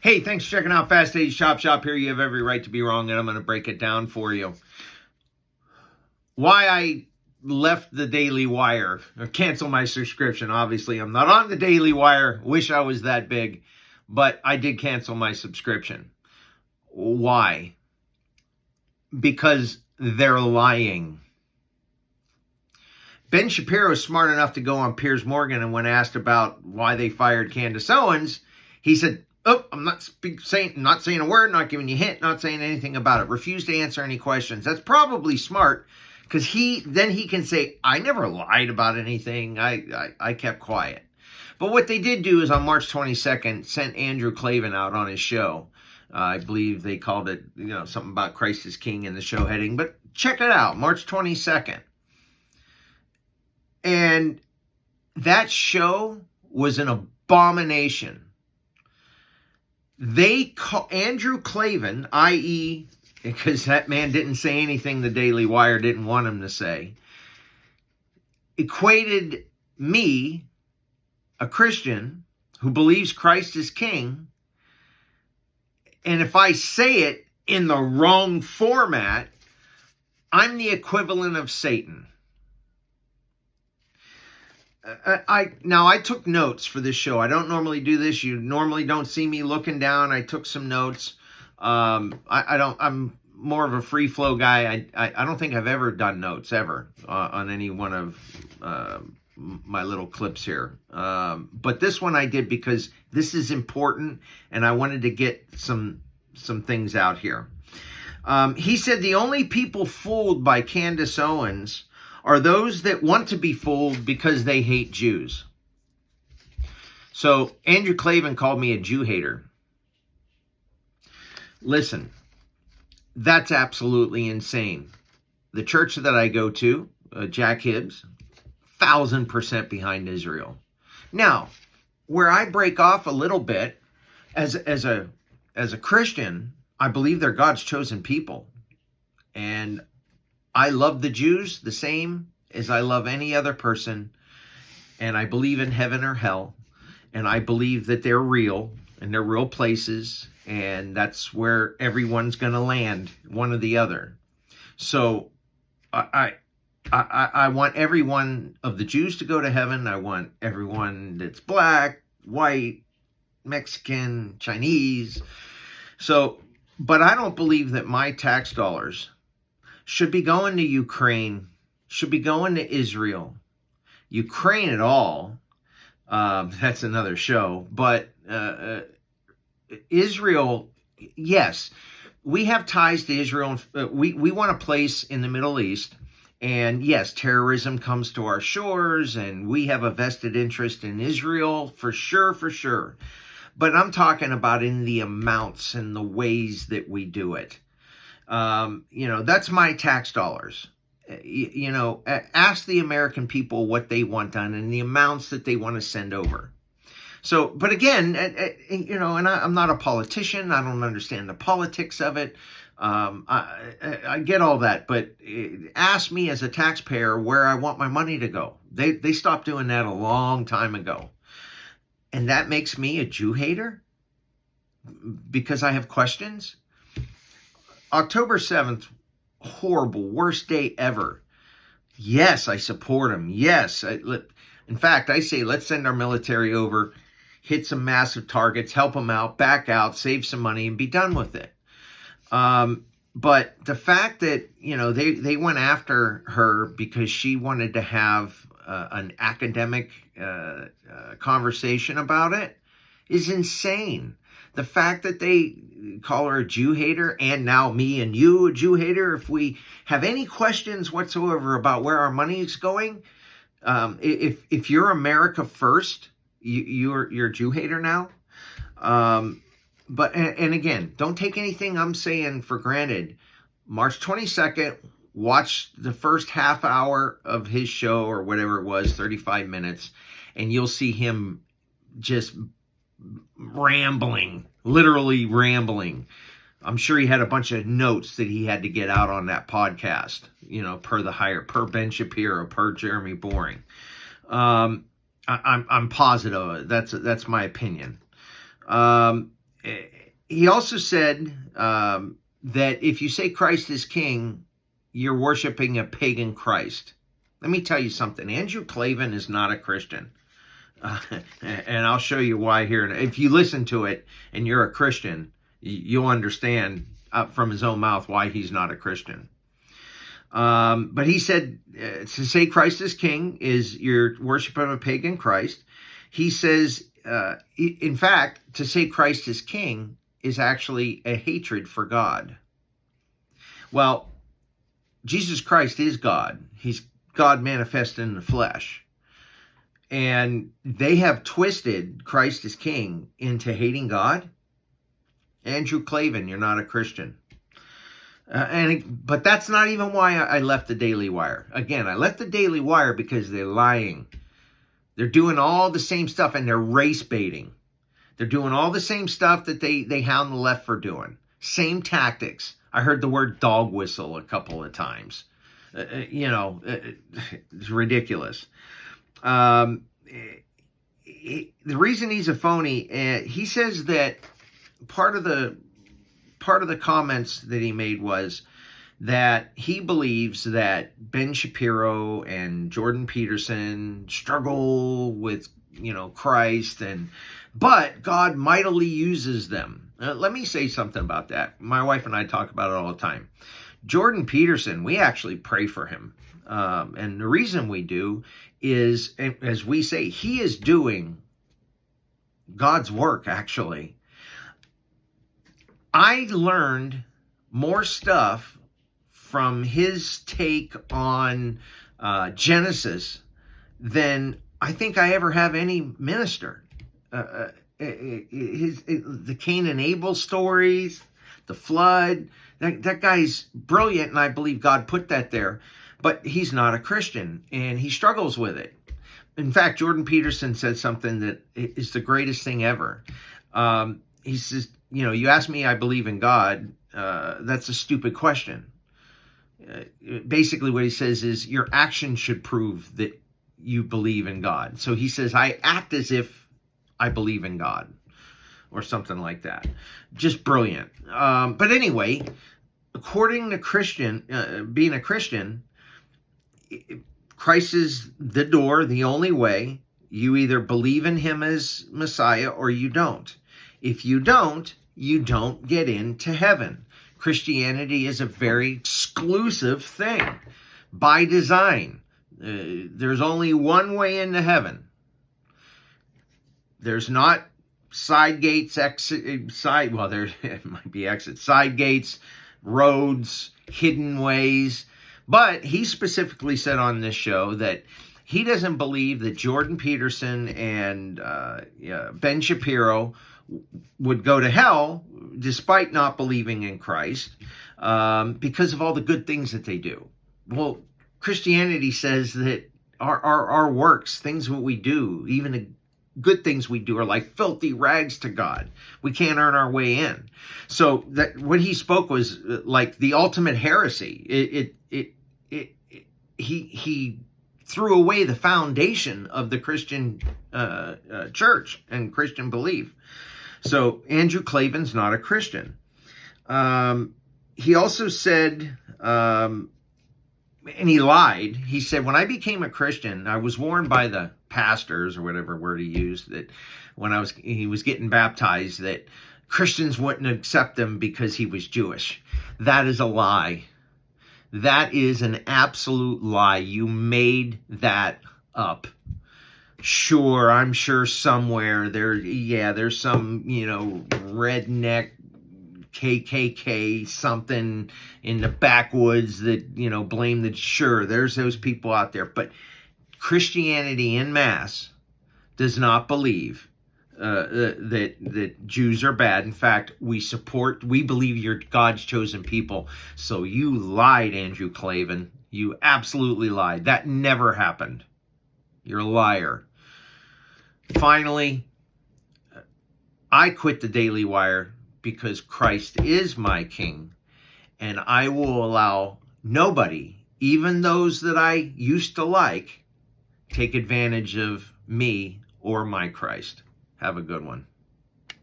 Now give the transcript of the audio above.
Hey, thanks for checking out Fast Age Chop Shop. Here you have every right to be wrong, and I'm going to break it down for you. Why I left the Daily Wire, or canceled my subscription. Obviously, I'm not on the Daily Wire. Wish I was that big, but I did cancel my subscription. Why? Because they're lying. Ben Shapiro is smart enough to go on Piers Morgan, and when asked about why they fired Candace Owens, he said, "Oh, I'm not saying a word, not giving you a hint, not saying anything about it. Refuse to answer any questions." That's probably smart, because he can say, "I never lied about anything. I kept quiet." But what they did do is on March 22nd, sent Andrew Klavan out on his show. I believe they called it, something about Christ is King in the show heading. But check it out, March 22nd. And that show was an abomination. Andrew Klavan, i.e., because that man didn't say anything the Daily Wire didn't want him to say, equated me, a Christian who believes Christ is King, and if I say it in the wrong format, I'm the equivalent of Satan. I took notes for this show. I don't normally do this. You normally don't see me looking down. I took some notes. I'm more of a free flow guy. I don't think I've ever done notes ever on any one of my little clips here. But this one I did because this is important, and I wanted to get some things out here. He said the only people fooled by Candace Owens are those that want to be fooled because they hate Jews. So Andrew Klavan called me a Jew hater. Listen, that's absolutely insane. The church that I go to, Jack Hibbs, 1,000% behind Israel. Now, where I break off a little bit, as a Christian, I believe they're God's chosen people. And I love the Jews the same as I love any other person, and I believe in heaven or hell, and I believe that they're real, and they're real places, and that's where everyone's going to land, one or the other. So I want everyone of the Jews to go to heaven. I want everyone that's black, white, Mexican, Chinese. But I don't believe that my tax dollars should be going to Ukraine, should be going to Israel. Ukraine at all, that's another show. But Israel, yes, we have ties to Israel. We want a place in the Middle East. And yes, terrorism comes to our shores, and we have a vested interest in Israel, for sure. But I'm talking about in the amounts and the ways that we do it. That's my tax dollars. Ask the American people what they want done and the amounts that they want to send over. So, but again, and I'm not a politician. I don't understand the politics of it. I get all that, but ask me as a taxpayer where I want my money to go. They stopped doing that a long time ago. And that makes me a Jew hater because I have questions. October 7th, horrible, worst day ever. Yes, I support him. Yes. In fact, I say let's send our military over, hit some massive targets, help them out, back out, save some money, and be done with it. But the fact that, they went after her because she wanted to have an academic conversation about it is insane. The fact that they call her a Jew hater, and now me and you a Jew hater, if we have any questions whatsoever about where our money is going, if you're America first, you're a Jew hater now. But again, don't take anything I'm saying for granted. March 22nd, watch the first half hour of his show or whatever it was, 35 minutes, and you'll see him just rambling, literally rambling. I'm sure he had a bunch of notes that he had to get out on that podcast, per Ben Shapiro, per Jeremy Boring. I'm positive. That's my opinion. He also said that if you say Christ is king, you're worshiping a pagan Christ. Let me tell you something. Andrew Klavan is not a Christian. And I'll show you why here. If you listen to it and you're a Christian, you'll understand from his own mouth why he's not a Christian. But he said to say Christ is king is you're worshiping a pagan Christ. He says, in fact, to say Christ is king is actually a hatred for God. Well, Jesus Christ is God. He's God manifested in the flesh. And they have twisted Christ is king into hating God. Andrew Klavan, you're not a Christian. But that's not even why I left the Daily Wire. Again, I left the Daily Wire because they're lying. They're doing all the same stuff, and they're race baiting. They're doing all the same stuff that they hound the left for doing. Same tactics. I heard the word dog whistle a couple of times. It's ridiculous. The reason he's a phony, he says that part of the comments that he made was that he believes that Ben Shapiro and Jordan Peterson struggle with, Christ, but God mightily uses them. Let me say something about that. My wife and I talk about it all the time. Jordan Peterson, we actually pray for him. And the reason we do is, as we say, he is doing God's work, actually. I learned more stuff from his take on Genesis than I think I ever have any minister. The Cain and Abel stories, the flood, that guy's brilliant, and I believe God put that there. But he's not a Christian, and he struggles with it. In fact, Jordan Peterson said something that is the greatest thing ever. He says, you ask me I believe in God, that's a stupid question. Basically what he says is your action should prove that you believe in God. So he says, I act as if I believe in God, or something like that. Just brilliant. But anyway, according to being a Christian, Christ is the door, the only way. You either believe in him as Messiah or you don't. If you don't get into heaven. Christianity is a very exclusive thing by design. There's only one way into heaven. There's not side gates, there might be exits, side gates, roads, hidden ways. But he specifically said on this show that he doesn't believe that Jordan Peterson and Ben Shapiro would go to hell despite not believing in Christ because of all the good things that they do. Well, Christianity says that our works, things that we do, even the good things we do, are like filthy rags to God. We can't earn our way in. So that what he spoke was like the ultimate heresy. He threw away the foundation of the Christian church and Christian belief. So Andrew Klavan's not a Christian. He also said, and he lied. He said, when I became a Christian, I was warned by the pastors, or whatever word he used, that when he was getting baptized, that Christians wouldn't accept him because he was Jewish. That is a lie. That is an absolute lie. You made that up. Sure, I'm sure somewhere there's some, redneck KKK something in the backwoods that, blame there's those people out there. But Christianity en masse does not believe that Jews are bad. In fact, we believe you're God's chosen people. So you lied, Andrew Klavan. You absolutely lied. That never happened. You're a liar. Finally, I quit the Daily Wire because Christ is my king, and I will allow nobody, even those that I used to like, take advantage of me or my Christ. Have a good one.